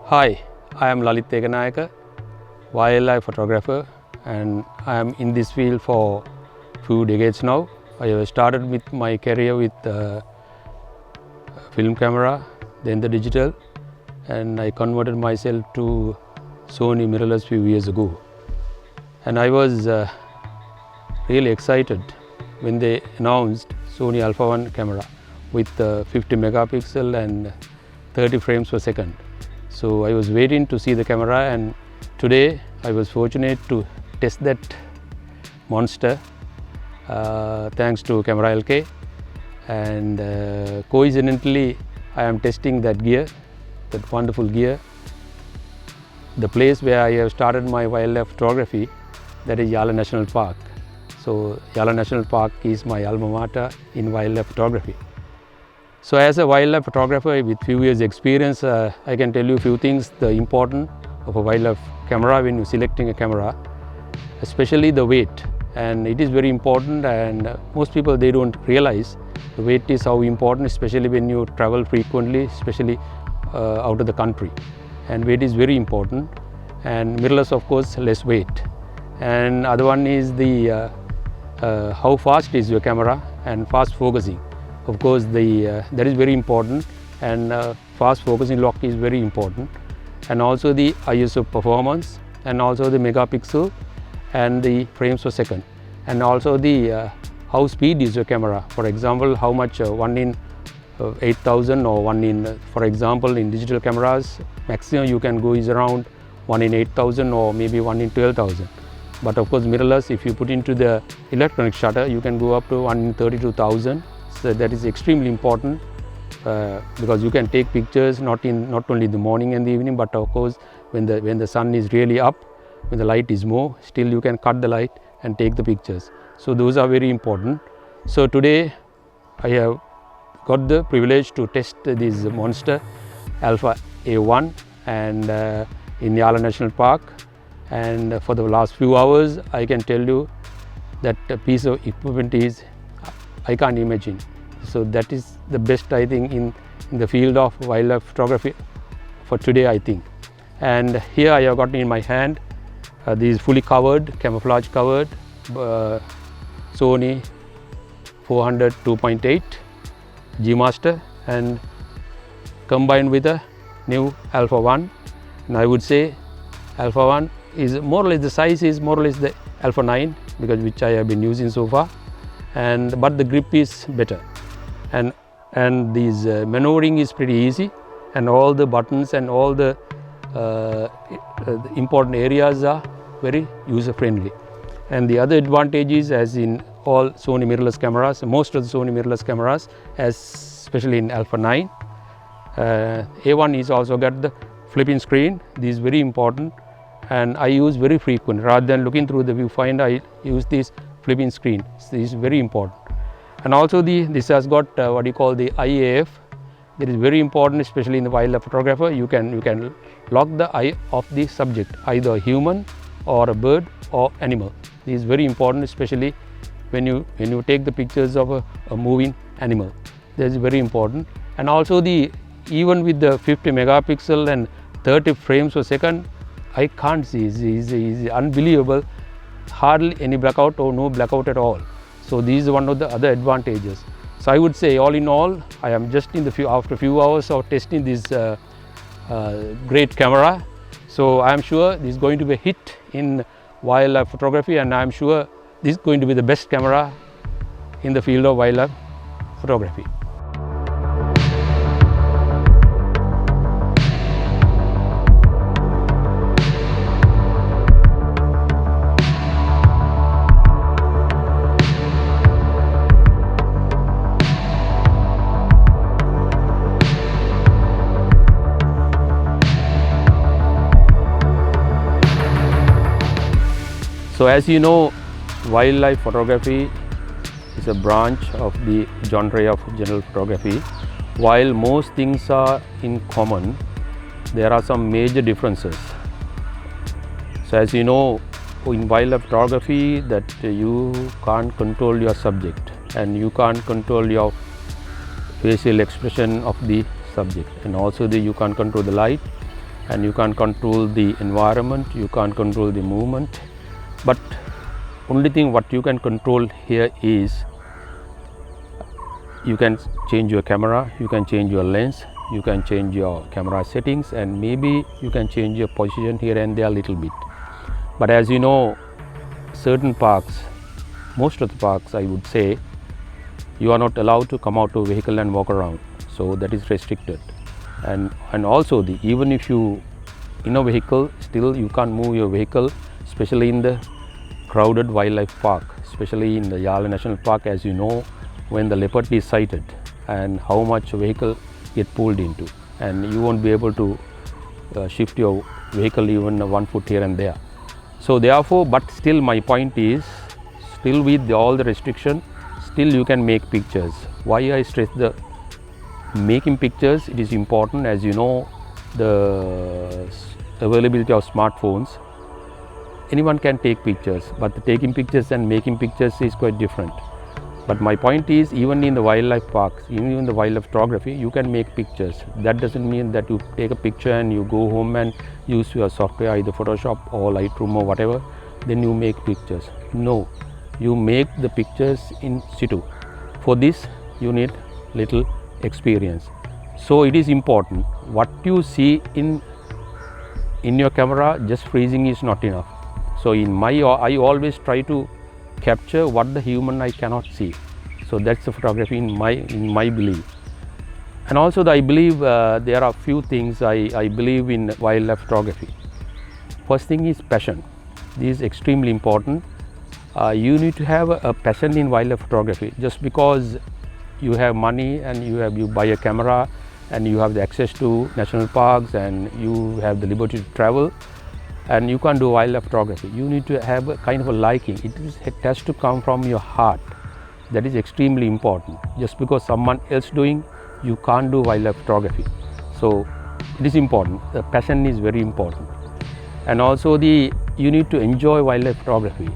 Hi, I am Lalith Ekanayake, wildlife photographer, and I am in this field for few decades now. I have started with my career with film camera, then the digital, and I converted myself to Sony mirrorless few years ago. And I was really excited when they announced Sony Alpha 1 camera with 50 megapixel and 30 frames per second. So I was waiting to see the camera, and today I was fortunate to test that monster thanks to CameraLK, and coincidentally I am testing that gear, that wonderful gear. The place where I have started my wildlife photography, that is Yala National Park. So Yala National Park is my alma mater in wildlife photography. So as a wildlife photographer with few years experience, I can tell you a few things, the importance of a wildlife camera when you're selecting a camera, especially the weight. And it is very important, and most people, they don't realize the weight is how important, especially when you travel frequently, especially out of the country. And weight is very important, and mirrorless of course less weight. And other one is the how fast is your camera and fast focusing. Of course, that is very important, and fast focusing lock is very important, and also the ISO performance, and also the megapixel and the frames per second, and also the how speed is your camera. For example, how much 1 in 8000 or 1 in, for example, in digital cameras, maximum you can go is around 1 in 8000 or maybe 1 in 12,000. But of course, mirrorless, if you put into the electronic shutter, you can go up to 1 in 32,000. So that is extremely important because you can take pictures not only in the morning and the evening, but of course when the sun is really up, when the light is more, still you can cut the light and take the pictures. So those are very important. So today I have got the privilege to test this monster Alpha A1 and in Yala National Park, and for the last few hours I can tell you that a piece of equipment is I can't imagine. So that is the best, I think, in the field of wildlife photography for today, I think. And here I have got in my hand these fully covered, camouflage covered Sony 400 2.8 G Master, and combined with a new Alpha 1. And I would say Alpha 1 is more or less, the size is more or less the Alpha 9, because which I have been using so far. But the grip is better, and this maneuvering is pretty easy, and all the buttons and all the important areas are very user friendly. And the other advantage is, as in all Sony mirrorless cameras, most of the Sony mirrorless cameras, especially in Alpha 9, A1 is also got the flipping screen. This is very important, and I use very frequent. Rather than looking through the viewfinder, I use this flipping screen. So this is very important. And also this has got what you call the IAF. That is very important, especially in the wildlife photographer. You can lock the eye of the subject, either a human or a bird or animal. This is very important, especially when you take the pictures of a moving animal. That is very important. And also even with the 50 megapixel and 30 frames per second, I can't see. It's unbelievable. Hardly any blackout or no blackout at all. So this is one of the other advantages. So I would say, all in all, I am just after a few hours of testing this great camera. So I am sure this is going to be a hit in wildlife photography, and I am sure this is going to be the best camera in the field of wildlife photography. So as you know, wildlife photography is a branch of the genre of general photography. While most things are in common, there are some major differences. So as you know, in wildlife photography, that you can't control your subject, and you can't control your facial expression of the subject, and also you can't control the light, and you can't control the environment, you can't control the movement, but only thing what you can control here is you can change your camera, you can change your lens, you can change your camera settings, and maybe you can change your position here and there a little bit. But as you know, certain parks, most of the parks I would say, you are not allowed to come out to a vehicle and walk around, so that is restricted. And also even if you in a vehicle, still you can't move your vehicle, especially in the crowded wildlife park, especially in the Yala National Park. As you know, when the leopard is sighted and how much vehicle get pulled into, and you won't be able to shift your vehicle even 1 foot here and there. So therefore, but still my point is, still with all the restriction, still you can make pictures. Why I stress the making pictures? It is important. As you know, the availability of smartphones, anyone can take pictures, but the taking pictures and making pictures is quite different. But my point is, even in the wildlife parks, even in the wildlife photography, you can make pictures. That doesn't mean that you take a picture and you go home and use your software, either Photoshop or Lightroom or whatever, then you make pictures. No, you make the pictures in situ. For this, you need little experience. So it is important. What you see in your camera, just freezing is not enough. So I always try to capture what the human eye cannot see. So that's the photography in my belief. And also I believe there are few things I believe in wildlife photography. First thing is passion. This is extremely important. You need to have a passion in wildlife photography. Just because you have money and you buy a camera and you have the access to national parks and you have the liberty to travel, and you can't do wildlife photography. You need to have a kind of a liking. It has to come from your heart. That is extremely important. Just because someone else doing, you can't do wildlife photography. So it is important. The passion is very important. And also you need to enjoy wildlife photography.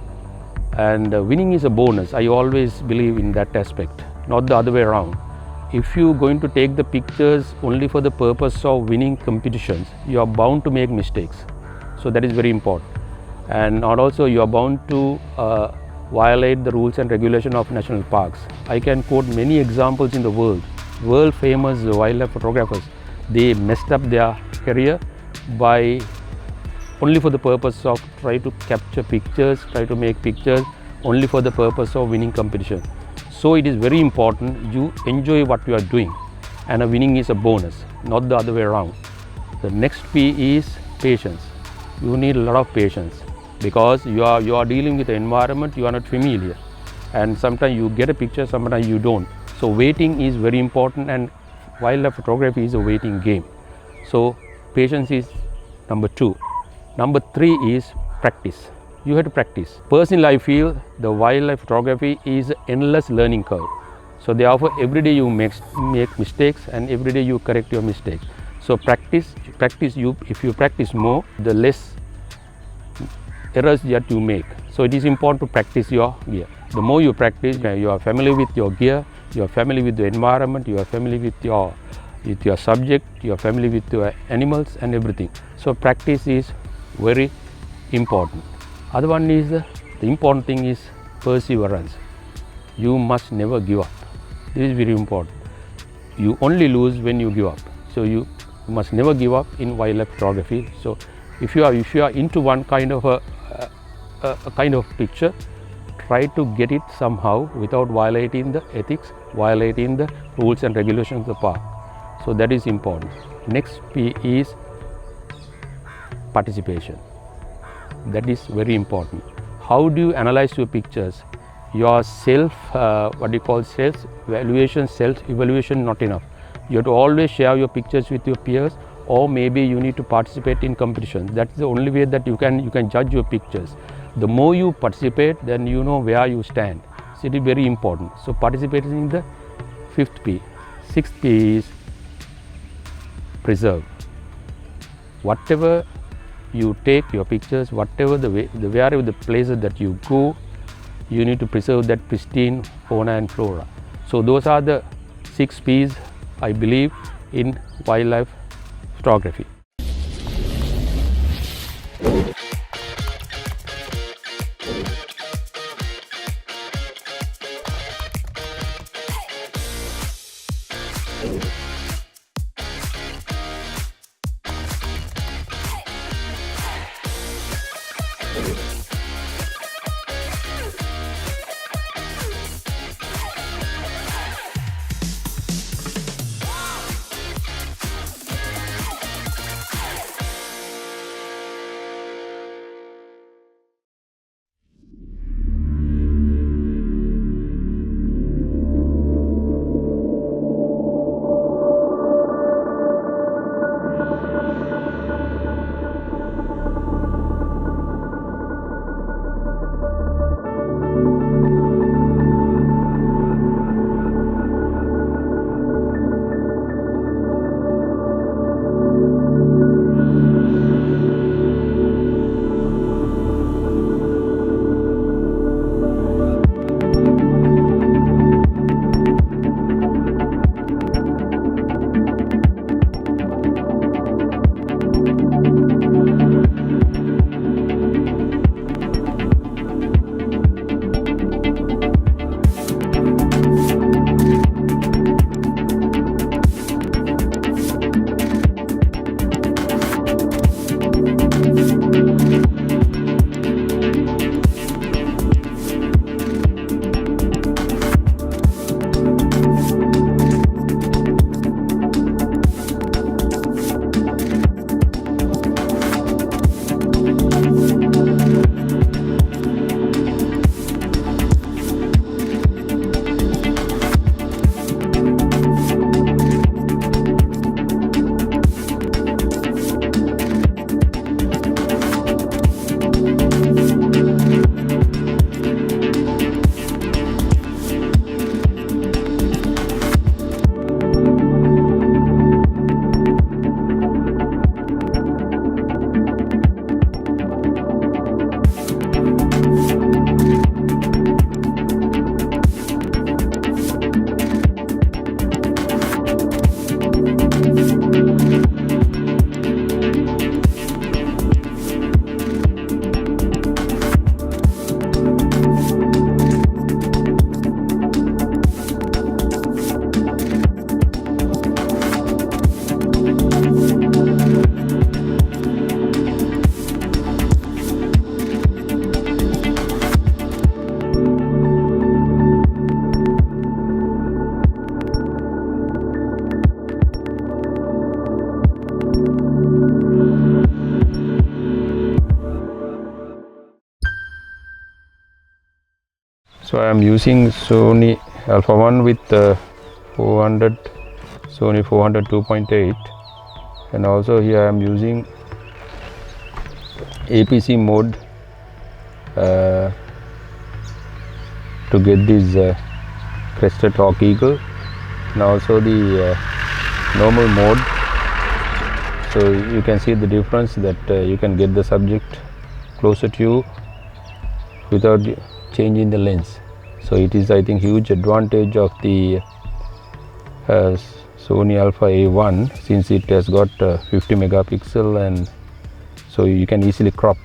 And winning is a bonus. I always believe in that aspect, not the other way around. If you are going to take the pictures only for the purpose of winning competitions, you are bound to make mistakes. So that is very important. And also you are bound to violate the rules and regulation of national parks. I can quote many examples in the world famous wildlife photographers. They messed up their career by only for the purpose of try to capture pictures, try to make pictures only for the purpose of winning competition. So it is very important you enjoy what you are doing, and a winning is a bonus, not the other way around. The next P is patience. You need a lot of patience because you are dealing with the environment you are not familiar, and sometimes you get a picture, sometimes you don't. So waiting is very important, and wildlife photography is a waiting game. So patience is number 2. Number 3 is practice. You have to practice. Personally, I feel the wildlife photography is an endless learning curve. So therefore, every day you make mistakes, and every day you correct your mistakes. So practice. If you practice more, the less errors that you make. So it is important to practice your gear. The more you practice, you are familiar with your gear, you are familiar with the environment, you are familiar with your subject, you are familiar with your animals and everything. So practice is very important. Other one is the important thing is perseverance. You must never give up. This is very important. You only lose when you give up. So you must never give up in wildlife photography. So if you are into one kind of a kind of picture, try to get it somehow without violating the ethics, violating the rules and regulations of the park. So that is important. Next P is participation. That is very important. How do you analyze your pictures? Your self-evaluation not enough. You have to always share your pictures with your peers, or maybe you need to participate in competitions. That's the only way that you can judge your pictures. The more you participate, then you know where you stand. So it is very important. So participating in the 5th P. 6th P is preserve. Whatever you take your pictures, whatever wherever the places that you go, you need to preserve that pristine fauna and flora. So those are the 6 P's I believe in wildlife photography. So I am using Sony Alpha 1 with 400 Sony 400 2.8, and also here I am using APC mode to get this crested hawk eagle, and also the normal mode. So you can see the difference that you can get the subject closer to you without changing the lens. So it is, I think, huge advantage of the Sony Alpha A1, since it has got 50 megapixel, and so you can easily crop.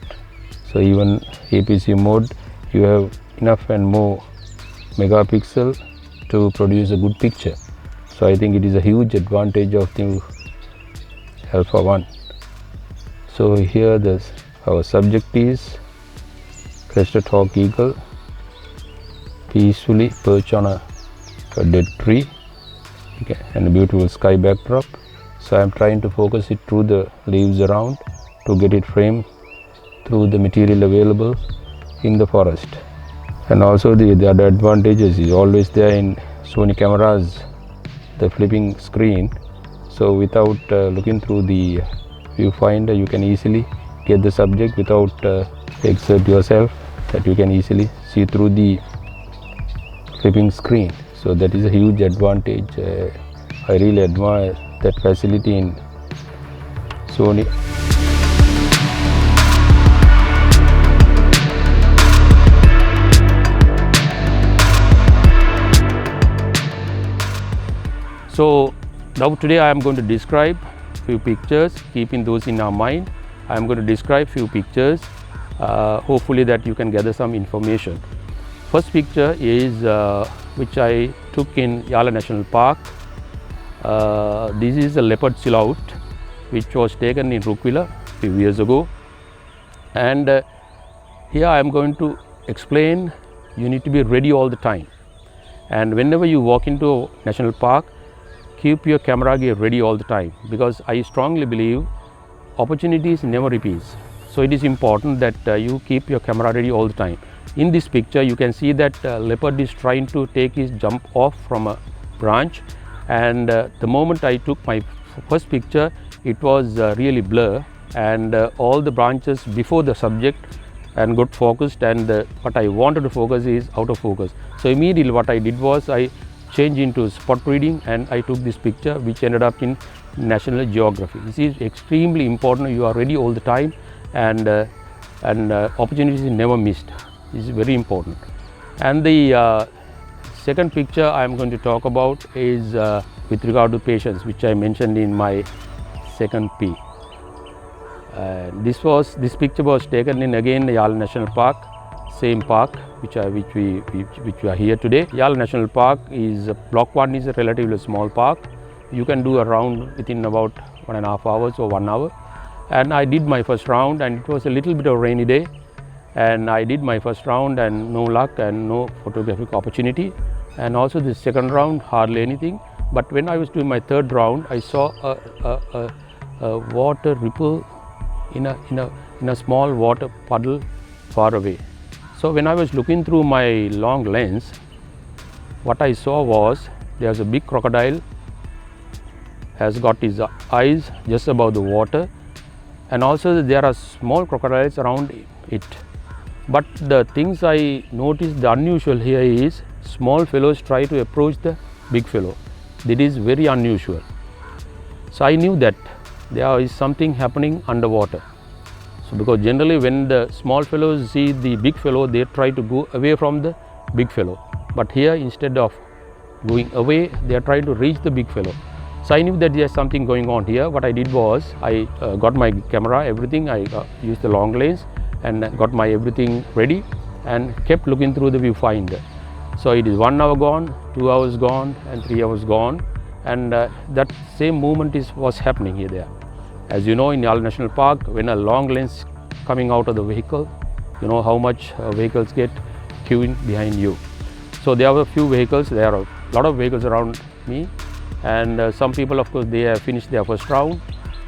So even APC mode, you have enough and more megapixel to produce a good picture. So I think it is a huge advantage of the Alpha 1. So here our subject is crested hawk eagle peacefully perched on a dead tree, okay, and a beautiful sky backdrop. So I am trying to focus it through the leaves around to get it framed through the material available in the forest. And also the other advantages is always there in Sony cameras, the flipping screen. So without looking through the viewfinder, you can easily get the subject without exert yourself, that you can easily see through the flipping screen. So that is a huge advantage. I really admire that facility in Sony. So now today I am going to describe few pictures, keeping those in our mind. I am going to describe few pictures, hopefully that you can gather some information. First picture is which I took in Yala National Park. This is a leopard silhouette which was taken in Rukvila a few years ago, and Here I am going to explain you need to be ready all the time. And whenever you walk into a national park, keep your camera gear ready all the time, because I strongly believe opportunities never repeats. So it is important that you keep your camera ready all the time. In this picture you can see that leopard is trying to take his jump off from a branch, and the moment I took my first picture it was really blur, and all the branches before the subject and got focused, and what I wanted to focus is out of focus. So immediately what I did was I changed into spot reading and I took this picture, which ended up in National Geography. This is extremely important. You are ready all the time, and opportunities never missed. This is very important. And the second picture I am going to talk about is with regard to patience, which I mentioned in my second P. This picture was taken in again Yal National Park, same park which we are here today. Yal National Park is block 1 is a relatively small park. You can do a round within about 1.5 hours or 1 hour. And I did my first round, and it was a little bit of a rainy day, and I did my first round and no luck and no photographic opportunity. And also the second round, hardly anything. But when I was doing my third round, I saw a water ripple in a small water puddle far away. So when I was looking through my long lens, what I saw was there's a big crocodile, has got his eyes just above the water, and also there are small crocodiles around it. But the things I noticed, the unusual here is small fellows try to approach the big fellow. That is very unusual. So I knew that there is something happening underwater. So because generally when the small fellows see the big fellow, they try to go away from the big fellow. But here, instead of going away, they are trying to reach the big fellow. So I knew that there is something going on here. What I did was I got my camera, everything. I used the long lens and got my everything ready and kept looking through the viewfinder. So it is 1 hour gone, 2 hours gone, and 3 hours gone, and that same movement was happening here there. As you know, in Yal National Park, when a long lens coming out of the vehicle, you know how much vehicles get queuing behind you. So there were a few vehicles, there are a lot of vehicles around me, and some people, of course, they have finished their first round,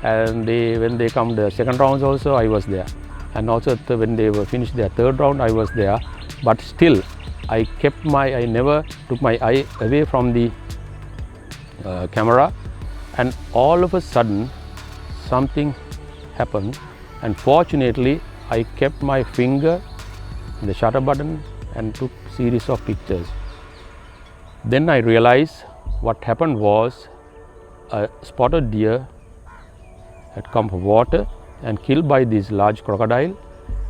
and when they come the second rounds also, I was there. And also when they were finished their third round, I was there. But still, I never took my eye away from the camera, and all of a sudden something happened, and fortunately I kept my finger in the shutter button and took series of pictures. Then I realized what happened was a spotted deer had come for water and killed by this large crocodile,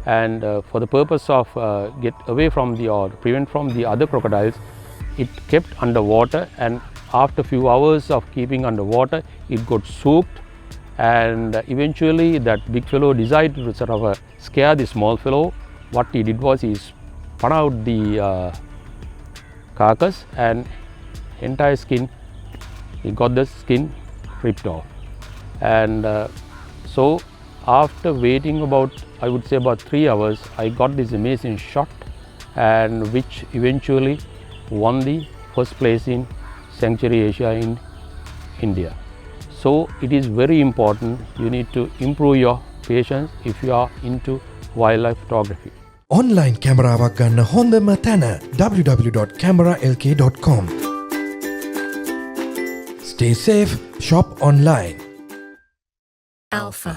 and for the purpose of get away from or prevent from the other crocodiles, it kept underwater, and after a few hours of keeping underwater, it got soaked, and eventually that big fellow decided to sort of scare the small fellow. What he did was he spun out the carcass, and entire skin, he got the skin ripped off. And so after waiting about, I would say about 3 hours, I got this amazing shot, and which eventually won the first place in Sanctuary Asia in India. So it is very important, you need to improve your patience if you are into wildlife photography. Online cameraවක් ගන්න හොඳම තැන www.cameralk.com. Stay safe, shop online. Alpha.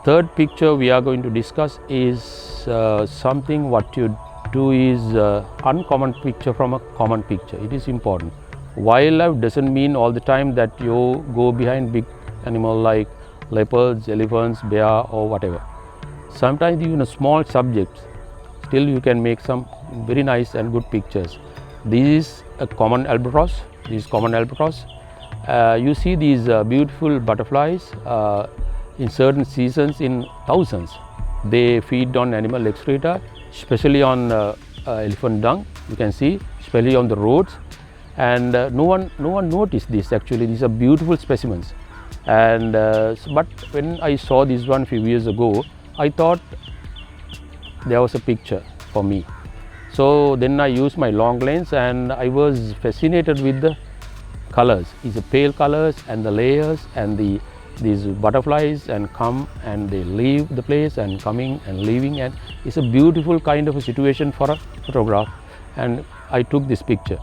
Third picture we are going to discuss is something what you do is uncommon picture from a common picture. It is important. Wildlife doesn't mean all the time that you go behind big animal like leopards, elephants, bear or whatever. Sometimes even a small subjects, still you can make some very nice and good pictures. This is a common albatross. This is common albatross. You see these beautiful butterflies in certain seasons in thousands. They feed on animal excreta, especially on elephant dung. You can see, especially on the roads. And no one noticed this actually. These are beautiful specimens. And but when I saw this one few years ago, I thought there was a picture for me. So then I used my long lens and I was fascinated with the colors. It's a pale colors and the layers and these butterflies and come and they leave the place and coming and leaving, and it's a beautiful kind of a situation for a photograph. And I took this picture.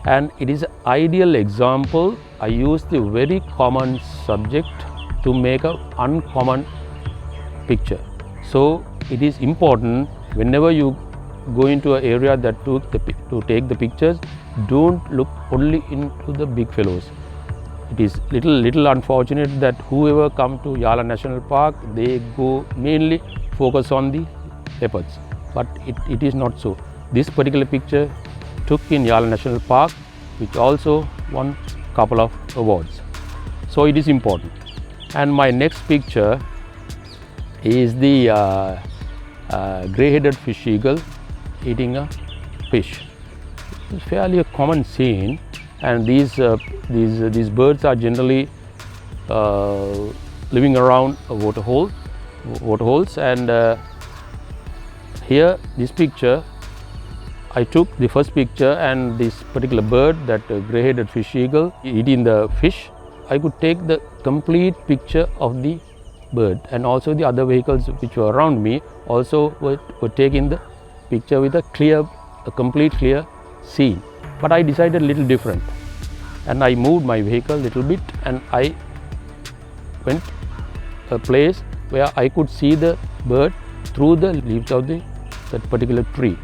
And it is an ideal example. I used the very common subject to make an uncommon picture. So it is important whenever you go into an area that to take the pictures, don't look only into the big fellows. It is little unfortunate that whoever come to Yala National Park, they go mainly focus on the leopards, but it is not so. This particular picture took in Yala National Park, which also won couple of awards. So it is important. And my next picture is the grey-headed fish eagle eating a fish. It's fairly a common scene, and these birds are generally living around water holes. And here, this picture, I took the first picture, and this particular bird, that grey-headed fish eagle eating the fish, I could take the complete picture of the bird, and also the other vehicles which were around me also were taking the picture with a complete clear scene. But I decided a little different, and I moved my vehicle a little bit, and I went a place where I could see the bird through the leaves of that particular tree.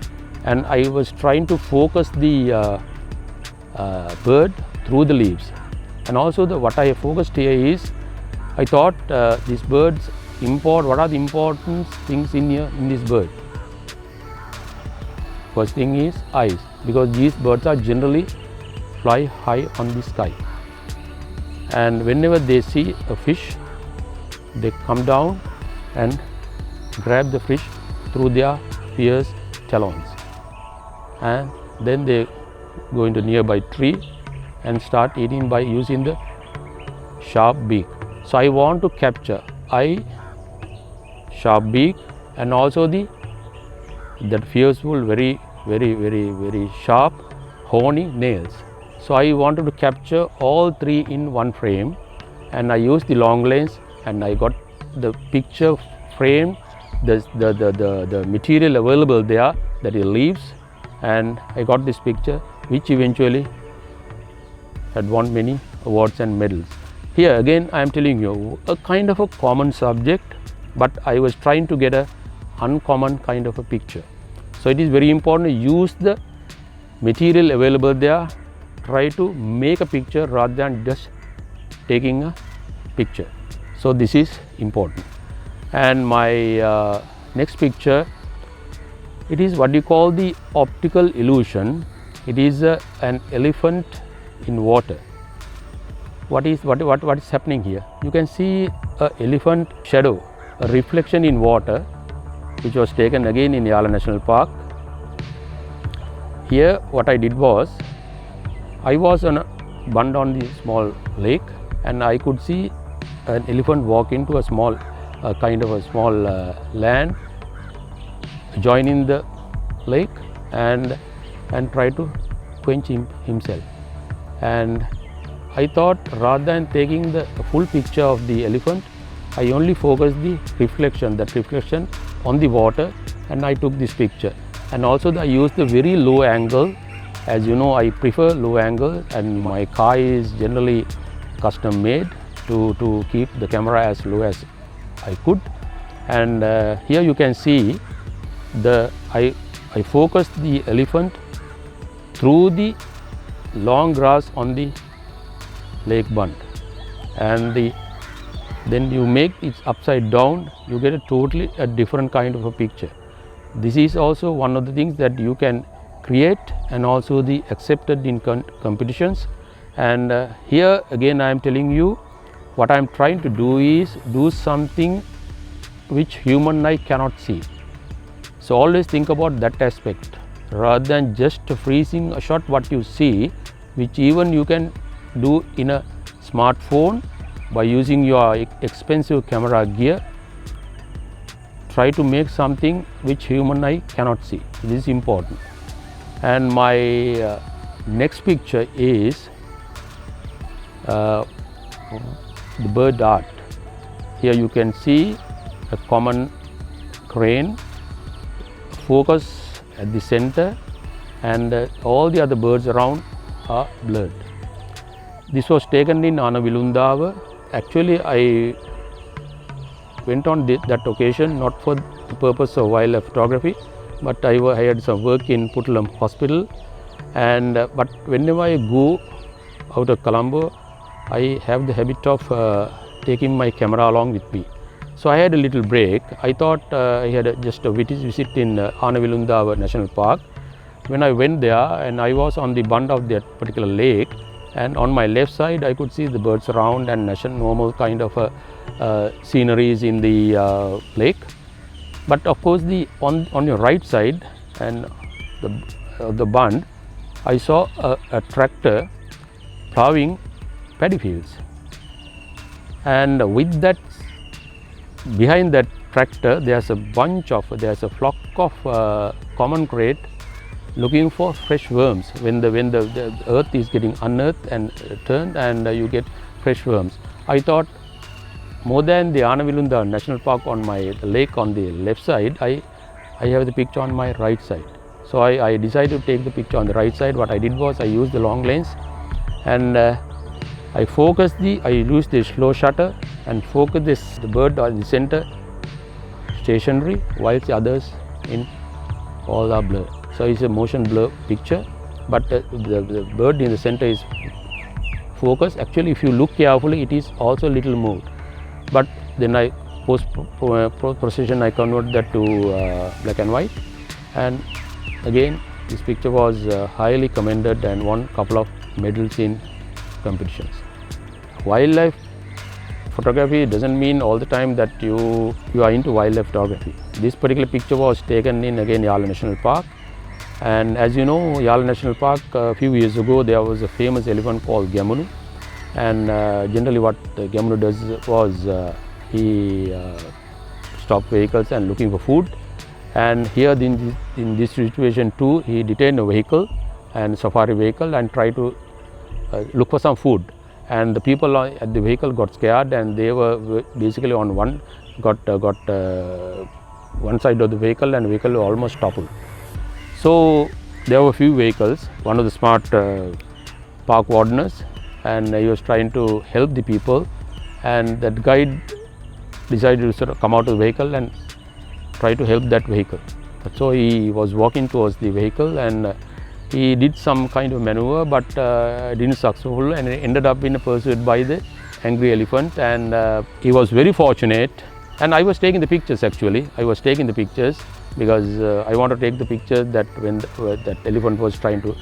And I was trying to focus the bird through the leaves. And also what I focused here is, I thought these birds what are the important things in this bird? First thing is eyes, because these birds are generally fly high on the sky. And whenever they see a fish, they come down and grab the fish through their fierce talons. And then they go into nearby tree and start eating by using the sharp beak. So I want to capture eye, sharp beak, and also that fearful, very sharp, horny nails. So I wanted to capture all three in one frame, and I used the long lens, and I got the picture frame, the material available there, that is leaves. And I got this picture, which eventually had won many awards and medals. Here again I am telling you a kind of a common subject, but I was trying to get a uncommon kind of a picture. So it is very important to use the material available there, try to make a picture rather than just taking a picture. So this is important. And my next picture, it is what you call the optical illusion. It is an elephant in water. What is happening here? You can see an elephant shadow, a reflection in water, which was taken again in Yala National Park. Here what I did was, I was on a bund on the small lake, and I could see an elephant walk into a small kind of a small land, join in the lake and try to quench himself. And I thought, rather than taking the full picture of the elephant, I only focused the reflection, that reflection on the water, and I took this picture. And also I used the very low angle. As you know, I prefer low angle, and my car is generally custom made to keep the camera as low as I could. And here you can see I focused the elephant through the long grass on the lake bund, and then you make it upside down, you get a different kind of a picture. This is also one of the things that you can create and also the accepted in competitions. And here again I am telling you, what I am trying to do is do something which human eye cannot see. So always think about that aspect rather than just freezing a shot what you see, which even you can do in a smartphone by using your expensive camera gear. Try to make something which human eye cannot see. This is important. And my next picture is the bird art. Here you can see a common crane, focus at the center, and all the other birds around are blurred. This was taken in Anavilundava. Actually, I went on that occasion not for the purpose of wildlife photography, but I had some work in Puttalam Hospital. And but whenever I go out of Colombo, I have the habit of taking my camera along with me. So I had a little break. I thought I had just a visit in Anavilundava National Park. When I went there, and I was on the bund of that particular lake, and on my left side I could see the birds around and normal kind of sceneries in the lake. But of course on your right side and the bund, I saw a tractor plowing paddy fields, and with that, behind that tractor there's a flock of common crate looking for fresh worms when the earth is getting unearthed and turned, and you get fresh worms. I thought more than the Anavilunda National Park on my lake on the left side, I have the picture on my right side. So I decided to take the picture on the right side. What I did was I used the long lens, and I used the slow shutter and focused the bird on the center stationary, whilst the others in all are blurred. So it's a motion blur picture, but the bird in the center is focused. Actually, if you look carefully, it is also a little moved. But then I post procession I convert that to black and white, and again this picture was highly commended and won a couple of medals in competitions. Wildlife photography doesn't mean all the time that you are into wildlife photography. This particular picture was taken in again Yala National Park, and as you know, Yala National Park a few years ago there was a famous elephant called Gamunu, and generally what Gamunu does was he stopped vehicles and looking for food, and here in this situation too he detained a vehicle and safari vehicle and tried to look for some food, and the people at the vehicle got scared, and they were basically on one side of the vehicle, and the vehicle almost toppled. So there were a few vehicles, one of the smart park wardeners, and he was trying to help the people, and that guide decided to sort of come out of the vehicle and try to help that vehicle. So he was walking towards the vehicle, and he did some kind of maneuver, but didn't successful, and ended up being pursued by the angry elephant. And he was very fortunate, and I was taking the pictures. Actually I was taking the pictures because I want to take the picture that when that elephant was trying to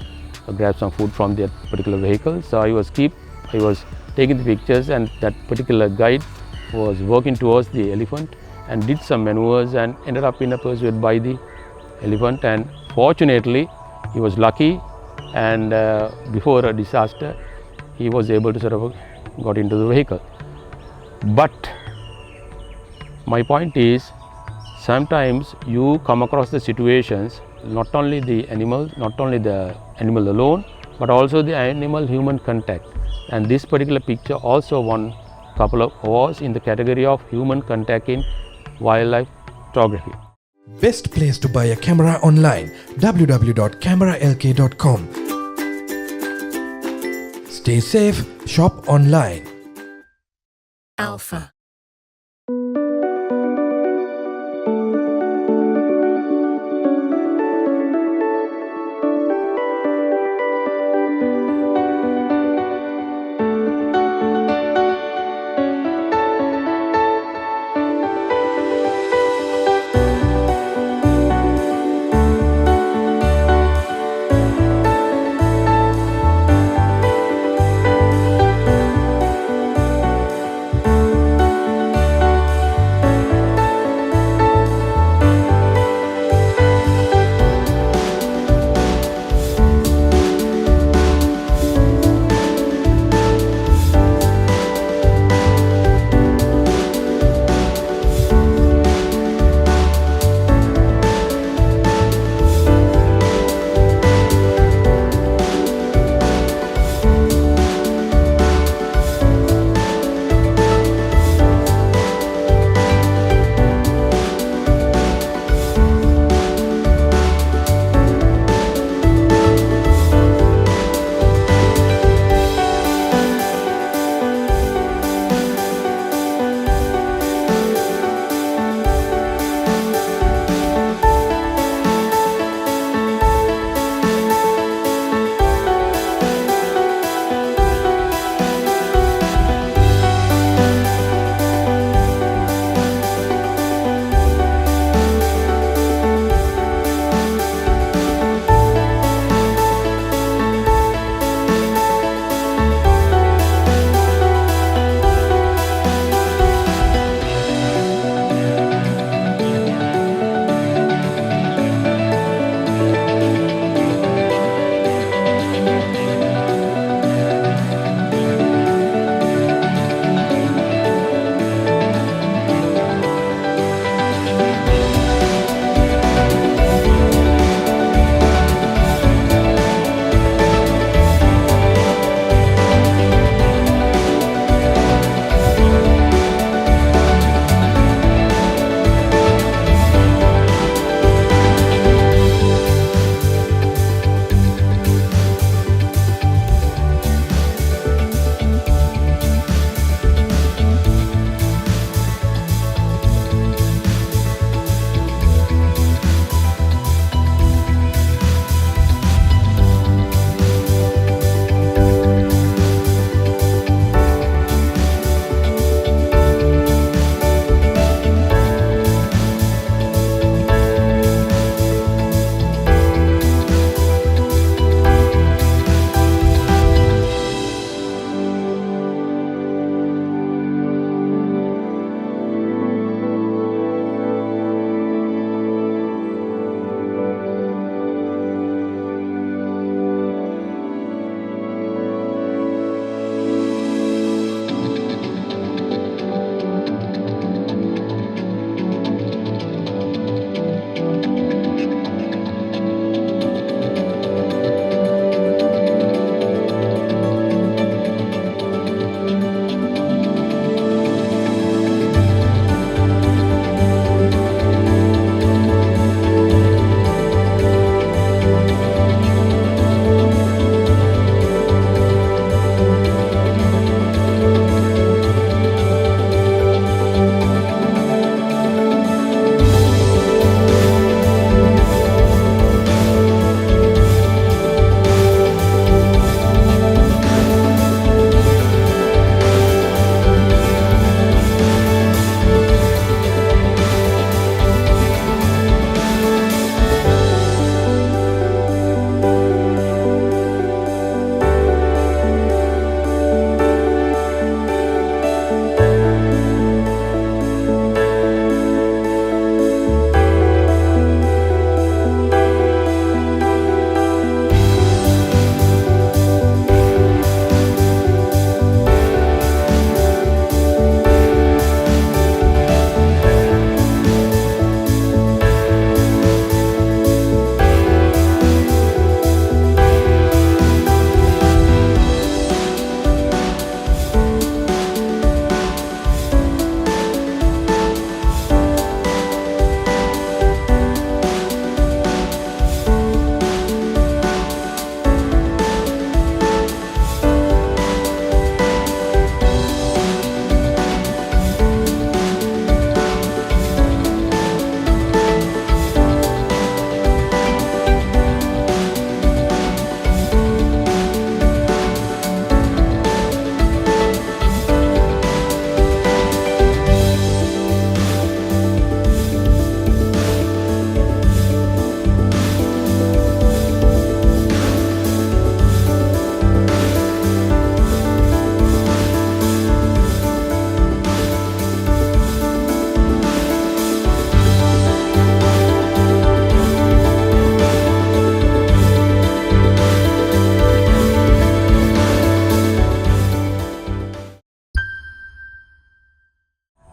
grab some food from that particular vehicle. So I was taking the pictures, and that particular guide was walking towards the elephant and did some maneuvers and ended up in pursued by the elephant, and fortunately he was lucky, and before a disaster he was able to sort of got into the vehicle. But my point is, sometimes you come across the situations, not only the animal alone, but also the animal human contact, and this particular picture also won a couple of awards in the category of human contact in wildlife photography. Best place to buy a camera online, www.cameralk.com. Stay safe, shop online. Alpha.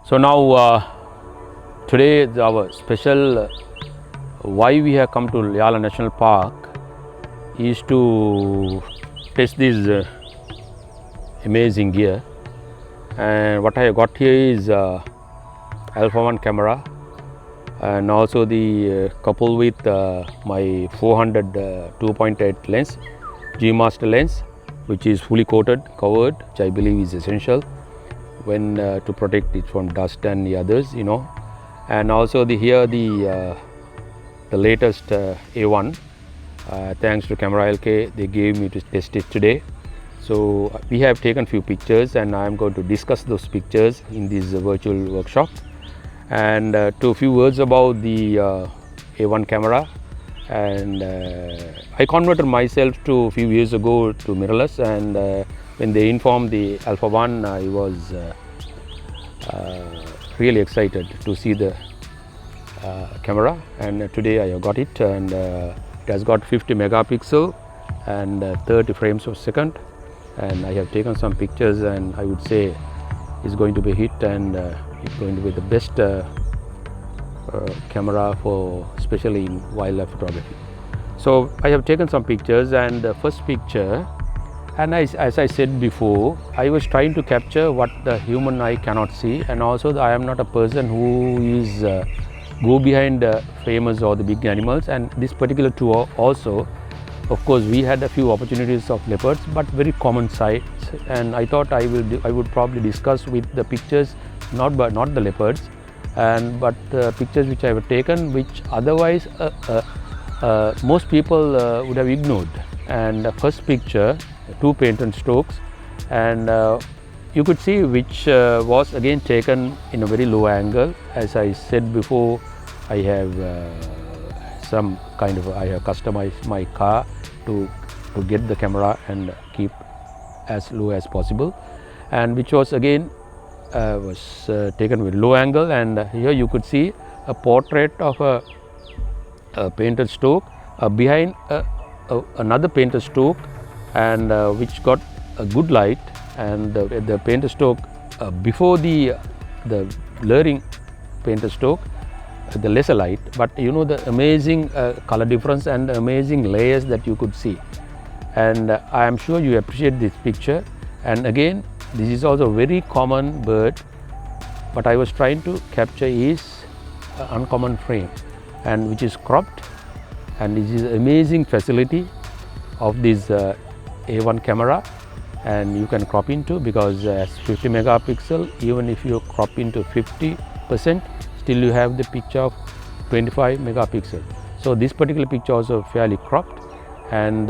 So now today our special why we have come to Yala National Park is to test this amazing gear, and what I have got here is Alpha 1 camera, and also the coupled with my 400 2.8 lens, G Master lens, which is fully covered, which I believe is essential when to protect it from dust and the others, and also the latest A1, thanks to CameraLK, they gave me to test it today. So we have taken few pictures, and I am going to discuss those pictures in this virtual workshop. And to a few words about the A1 camera, and I converted myself to a few years ago to mirrorless, and when they informed the Alpha 1, I was really excited to see the camera, and today I have got it, and it has got 50 megapixel and 30 frames per second, and I have taken some pictures, and I would say it's going to be a hit, and it's going to be the best camera for especially in wildlife photography. So I have taken some pictures, and the first picture, and as I said before, I was trying to capture what the human eye cannot see, and also I am not a person who is go behind famous or the big animals, and this particular tour also, of course, we had a few opportunities of leopards, but very common sights, and I thought I would probably discuss with the pictures, not the leopards, but the pictures which I have taken, which otherwise most people would have ignored. And the first picture, 2 paint and strokes, and you could see which was again taken in a very low angle. As I said before, I have I have customized my car to get the camera and keep as low as possible, and which was again was taken with low angle, and here you could see a portrait of a painted stroke behind another painted stroke, and which got a good light, and the painted stroke before the blurring painted stroke, the lesser light, but the amazing color difference and amazing layers that you could see, and I am sure you appreciate this picture. And again, this is also a very common bird, but I was trying to capture is uncommon frame, and which is cropped, and this is amazing facility of this A1 camera, and you can crop into, because as 50 megapixel, even if you crop into 50%, still you have the picture of 25 megapixel. So this particular picture also fairly cropped, and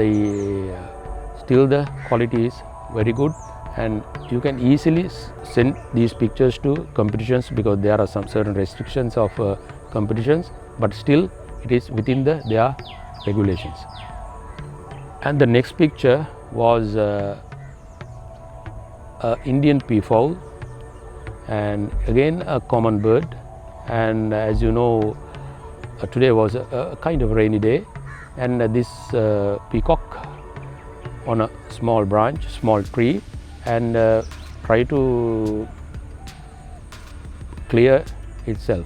still the quality is very good, and you can easily send these pictures to competitions, because there are some certain restrictions of competitions, but still it is within their regulations. And the next picture was Indian peafowl, and again a common bird, and as you know, today was a kind of rainy day, and this peacock on a small branch, small tree, and try to clear itself.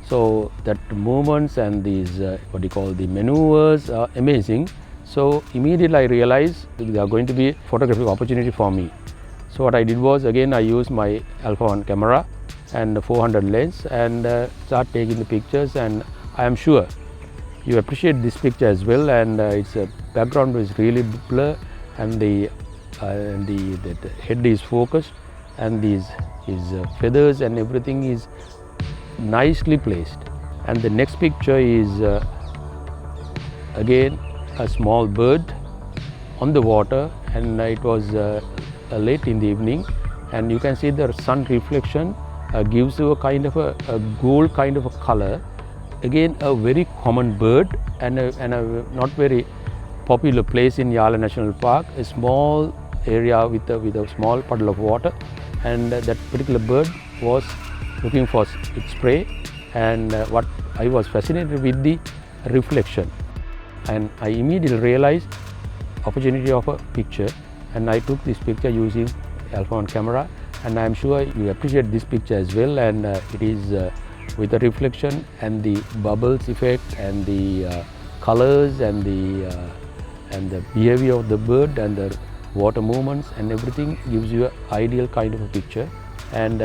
So that movements and these what you call the maneuvers are amazing. So immediately I realized there are going to be photographic opportunity for me. So what I did was, again I used my Alpha 1 camera and the 400 lens, and start taking the pictures, and I am sure you appreciate this picture as well, and its background is really blur, and the head is focused, and his feathers and everything is nicely placed. And the next picture is again a small bird on the water, and it was late in the evening, and you can see the sun reflection gives you a kind of a gold kind of a color. Again, a very common bird, and a not very popular place in Yala National Park, a small area with a small puddle of water, and that particular bird was looking for its prey, and what I was fascinated with the reflection, and I immediately realized opportunity of a picture, and I took this picture using Alpha 1 camera, and I am sure you appreciate this picture as well, and it is with the reflection and the bubbles effect and the colors and the behavior of the bird and the water movements and everything gives you an ideal kind of a picture. And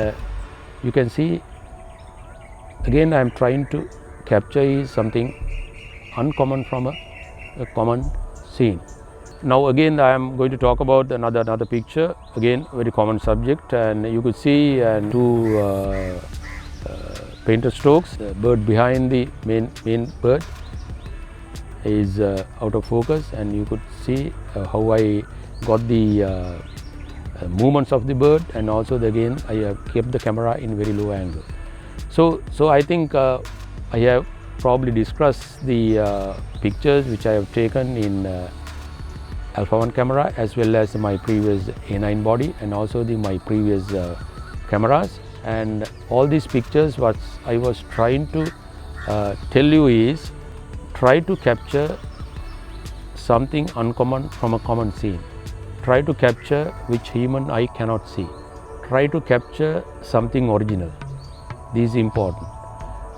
you can see again I am trying to capture is something uncommon from a common scene. Now again I am going to talk about another picture, again very common subject, and you could see two painter strokes. The bird behind the main bird is out of focus, and you could see how I got the movements of the bird, and also again I have kept the camera in very low angle. So I think I have probably discussed the pictures which I have taken in Alpha 1 camera as well as my previous A9 body and also my previous cameras. And all these pictures what I was trying to tell you is try to capture something uncommon from a common scene. Try to capture which human eye cannot see. Try to capture something original. This is important.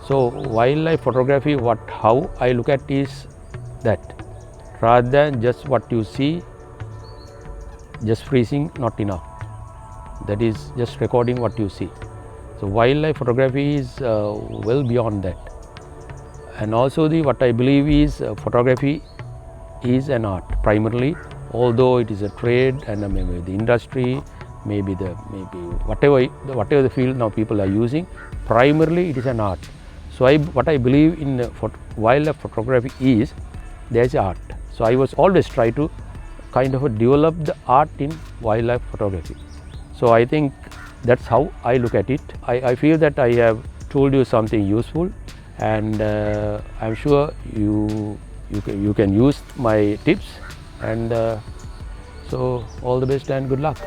So wildlife photography, how I look at is that rather than just what you see, just freezing not enough. That is just recording what you see. So wildlife photography is well beyond that. And also what I believe is photography is an art primarily, although it is a trade and maybe the industry, maybe whatever the field now people are using, primarily it is an art. So what I believe in wildlife photography is there is art. So I was always try to kind of develop the art in wildlife photography. So I think that's how I look at it. I feel that I have told you something useful, and I'm sure you can use my tips, and so all the best and good luck.